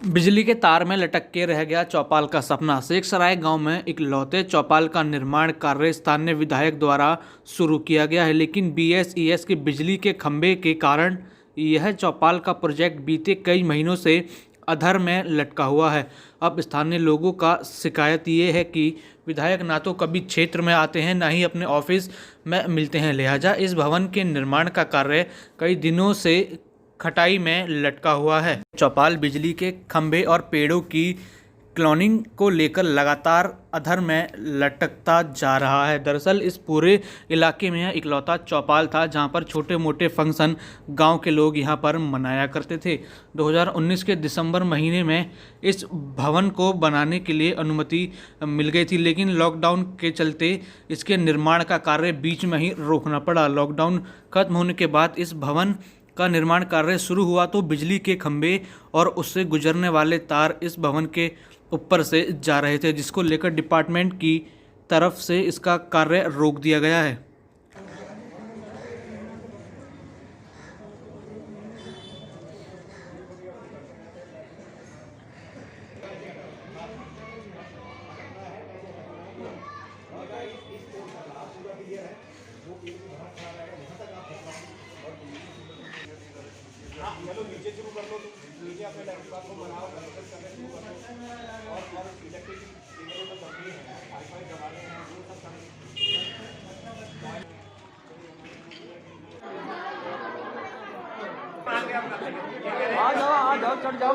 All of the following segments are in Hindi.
बिजली के तार में लटक के रह गया चौपाल का सपना। शेखसराय गांव में इकलौते चौपाल का निर्माण कार्य स्थानीय विधायक द्वारा शुरू किया गया है, लेकिन बीएसईएस के बिजली के खंभे के कारण यह चौपाल का प्रोजेक्ट बीते कई महीनों से अधर में लटका हुआ है। अब स्थानीय लोगों का शिकायत ये है कि विधायक ना तो कभी क्षेत्र में आते हैं, ना ही अपने ऑफिस में मिलते हैं। लिहाजा इस भवन के निर्माण का कार्य कई दिनों से खटाई में लटका हुआ है। चौपाल बिजली के खंभे और पेड़ों की क्लोनिंग को लेकर लगातार अधर में लटकता जा रहा है। दरअसल इस पूरे इलाके में इकलौता चौपाल था जहां पर छोटे मोटे फंक्शन गांव के लोग यहां पर मनाया करते थे। 2019 के दिसंबर महीने में इस भवन को बनाने के लिए अनुमति मिल गई थी, लेकिन लॉकडाउन के चलते इसके निर्माण का कार्य बीच में ही रोकना पड़ा। लॉकडाउन खत्म होने के बाद इस भवन का निर्माण कार्य शुरू हुआ तो बिजली के खंभे और उससे गुजरने वाले तार इस भवन के ऊपर से जा रहे थे, जिसको लेकर डिपार्टमेंट की तरफ से इसका कार्य रोक दिया गया है। चलो नीचे शुरू कर लो, तुम नीचे अपने इलेक्ट्रिक बात को बनाओ, कनेक्शन करने शुरू कर लो और इलेक्ट्रिक केबल तो कंपनी है, वाईफाई दबाने हैं, वो सब करने। आ जाओ चढ़ जाओ।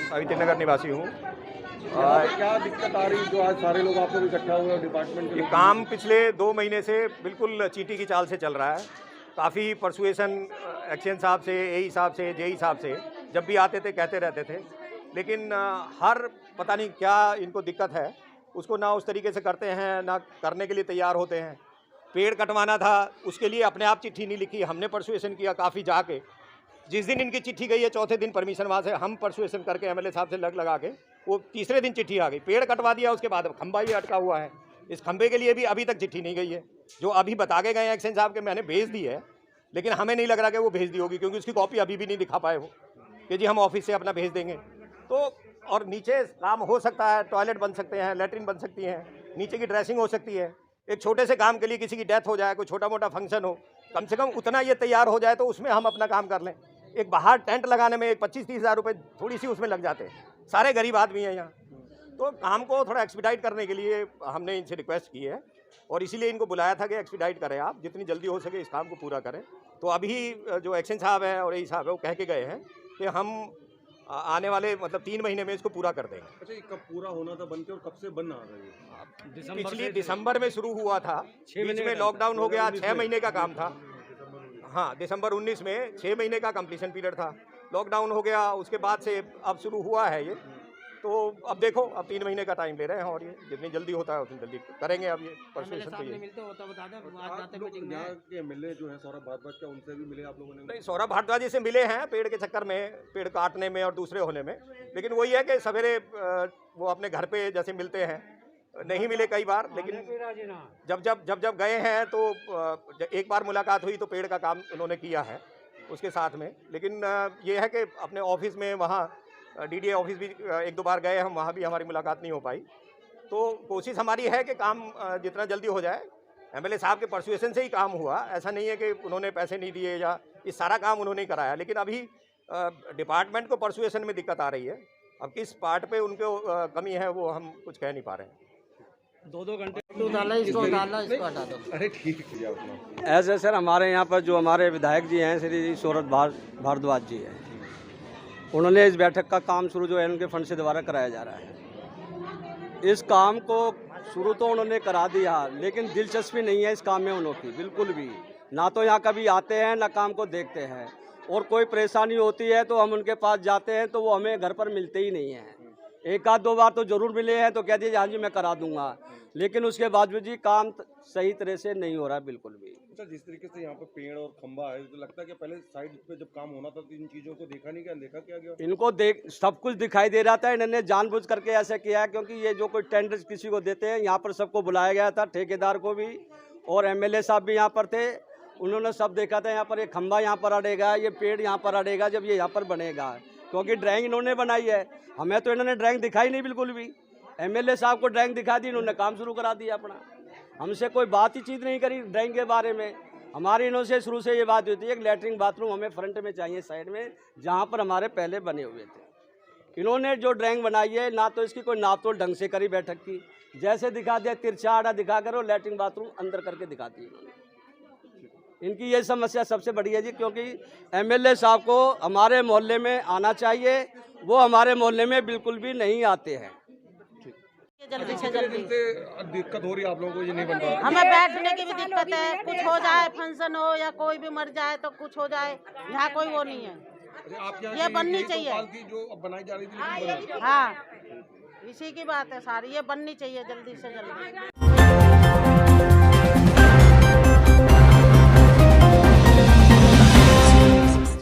सावित्री नगर निवासी हूँ। क्या दिक्कत आ रही जो आज सारे लोग आप लोग इकट्ठा हुए डिपार्टमेंट के? ये काम पिछले 2 महीने से बिल्कुल चींटी की चाल से चल रहा है। काफ़ी परसुएशन एक्शन साहब से, एई साहब से, जेई साहब से जब भी आते थे कहते रहते थे, लेकिन हर पता नहीं क्या इनको दिक्कत है, उसको ना उस तरीके से करते हैं ना करने के लिए तैयार होते हैं। पेड़ कटवाना था, उसके लिए अपने आप चिट्ठी नहीं लिखी, हमने परसुएशन किया काफ़ी जाके। जिस दिन इनकी चिट्ठी गई है चौथे दिन परमिशन वहाँ से हम परसुएशन करके एमएलए साहब से लगा के वो तीसरे दिन चिट्ठी आ गई, पेड़ कटवा दिया। उसके बाद खंभा ही अटका हुआ है, इस खंभे के लिए भी अभी तक चिट्ठी नहीं गई है। जो अभी बता के गए एक्शन साहब के मैंने भेज दी है, लेकिन हमें नहीं लग रहा कि वो भेज दी होगी, क्योंकि उसकी कॉपी अभी भी नहीं दिखा पाए हो कि जी हम ऑफिस से अपना भेज देंगे। तो और नीचे काम हो सकता है, टॉयलेट बन सकते हैं, लेटरिन बन सकती है, नीचे की ड्रेसिंग हो सकती है। एक छोटे से काम के लिए किसी की डेथ हो जाए, कोई छोटा मोटा फंक्शन हो, कम से कम उतना ये तैयार हो जाए तो उसमें हम अपना काम कर लें। एक बाहर टेंट लगाने में 25-30 हज़ार रुपये थोड़ी सी उसमें लग जाते हैं, सारे गरीब आदमी हैं यहाँ। तो काम को थोड़ा एक्सपीडाइट करने के लिए हमने इनसे रिक्वेस्ट की है और इसीलिए इनको बुलाया था कि एक्सपीडाइट करें, आप जितनी जल्दी हो सके इस काम को पूरा करें। तो अभी जो एक्शन साहब हैं और एई साहब है वो कह के गए हैं कि हम आने वाले मतलब 3 महीने में इसको पूरा कर देंगे। अच्छा, ये कब पूरा होना था बनके और कब से बन आ रहा है? पिछली दिसंबर में शुरू हुआ था, बीच में लॉकडाउन हो गया, 6 महीने का काम था। हाँ, दिसंबर 19 में 6 महीने का कंप्लीशन पीरियड था, लॉकडाउन हो गया, उसके बाद से अब शुरू हुआ है ये। तो अब देखो, अब 3 महीने का टाइम ले रहे हैं और ये जितनी जल्दी होता है उतनी जल्दी करेंगे। अब ये परसुएशन तो ये एमएलए जो है सौरभ भारद्वाज, क्या उनसे भी मिले आप लोगों ने? नहीं, सौरभ भारद्वाज जी से मिले हैं पेड़ के चक्कर में, पेड़ काटने में और दूसरे होने में, लेकिन वही है कि सवेरे वो अपने घर पे जैसे मिलते हैं, नहीं मिले कई बार, लेकिन जब गए हैं तो एक बार मुलाकात हुई तो पेड़ का काम उन्होंने किया है उसके साथ में। लेकिन ये है कि अपने ऑफिस में वहाँ डीडीए ऑफिस भी 1-2 बार गए हम, वहाँ भी हमारी मुलाकात नहीं हो पाई। तो कोशिश हमारी है कि काम जितना जल्दी हो जाए। एमएलए साहब के परसुएशन से ही काम हुआ, ऐसा नहीं है कि उन्होंने पैसे नहीं दिए या ये सारा काम उन्होंने ही कराया। लेकिन अभी डिपार्टमेंट को परसुएशन में दिक्कत आ रही है, अब किस पार्ट पे उनको कमी है वो हम कुछ कह नहीं पा रहे हैं। 2-2 घंटे इसको हटा दो। अरे ठीक है अपना। ऐसे सर हमारे यहाँ पर जो हमारे विधायक जी हैं श्री सौरभ भारद्वाज जी हैं, उन्होंने इस बैठक का काम शुरू जो है उनके फंड से दोबारा कराया जा रहा है। इस काम को शुरू तो उन्होंने करा दिया, लेकिन दिलचस्पी नहीं है इस काम में उन्होंने बिल्कुल भी। ना तो यहाँ कभी आते हैं ना काम को देखते हैं, और कोई परेशानी होती है तो हम उनके पास जाते हैं तो वो हमें घर पर मिलते ही नहीं हैं। 1-2 बार तो ज़रूर मिले हैं तो कह दीजिए हाँ जी मैं करा दूंगा, लेकिन उसके बावजूद जी काम सही तरह से नहीं हो रहा बिल्कुल भी। अच्छा, जिस तरीके से यहाँ पे पेड़ और खंबा है, तो लगता है कि पहले साइड पे जब काम होना था तो इन चीजों को देखा नहीं, क्या देखा क्या गया? इनको देख सब कुछ दिखाई दे रहा था, इन्होंने जानबूझ करके ऐसा किया है, क्योंकि ये जो कोई टेंडर किसी को देते हैं, यहाँ पर सबको बुलाया गया था, ठेकेदार को भी, और एमएलए साहब भी यहाँ पर थे। उन्होंने सब देखा था, यहाँ पर ये खंबा यहाँ पर अड़ेगा, ये पेड़ यहाँ पर अड़ेगा जब ये यहाँ पर बनेगा, क्योंकि ड्राइंग इन्होंने बनाई है। हमें तो इन्होंने ड्राइंग दिखाई नहीं बिल्कुल भी। एमएलए साहब को ड्राइंग दिखा दी, इन्होंने काम शुरू करा दिया अपना। हमसे कोई बात ही चीज़ नहीं करी ड्राइंग के बारे में। हमारी इन्होंने शुरू से ये बात होती है कि लैट्रिन बाथरूम हमें फ्रंट में चाहिए, साइड में, जहाँ पर हमारे पहले बने हुए थे। इन्होंने जो ड्राइंग बनाई है, ना तो इसकी कोई नाप तोल ढंग से करी बैठक की, जैसे दिखा दिया तिरछा आड़ा दिखा कर, और लैट्रिन बाथरूम अंदर करके दिखा दी इन्होंने। इनकी ये समस्या सबसे बड़ी है जी, क्योंकि एमएलए साहब को हमारे मोहल्ले में आना चाहिए, वो हमारे मोहल्ले में बिल्कुल भी नहीं आते हैं। जल्दी से जल्दी दिक्कत हो रही है आप लोगों को, ये नहीं बन रहा? हमें बैठने की भी दिक्कत है, कुछ हो जाए, फंक्शन हो या कोई भी मर जाए तो कुछ हो जाए, यहाँ कोई वो नहीं है। आप ये बननी चाहिए, थी जो अब बनाई जा रही थी, लेकिन बनी नहीं। हाँ इसी की बात है सारी, ये बननी चाहिए जल्दी से जल्दी।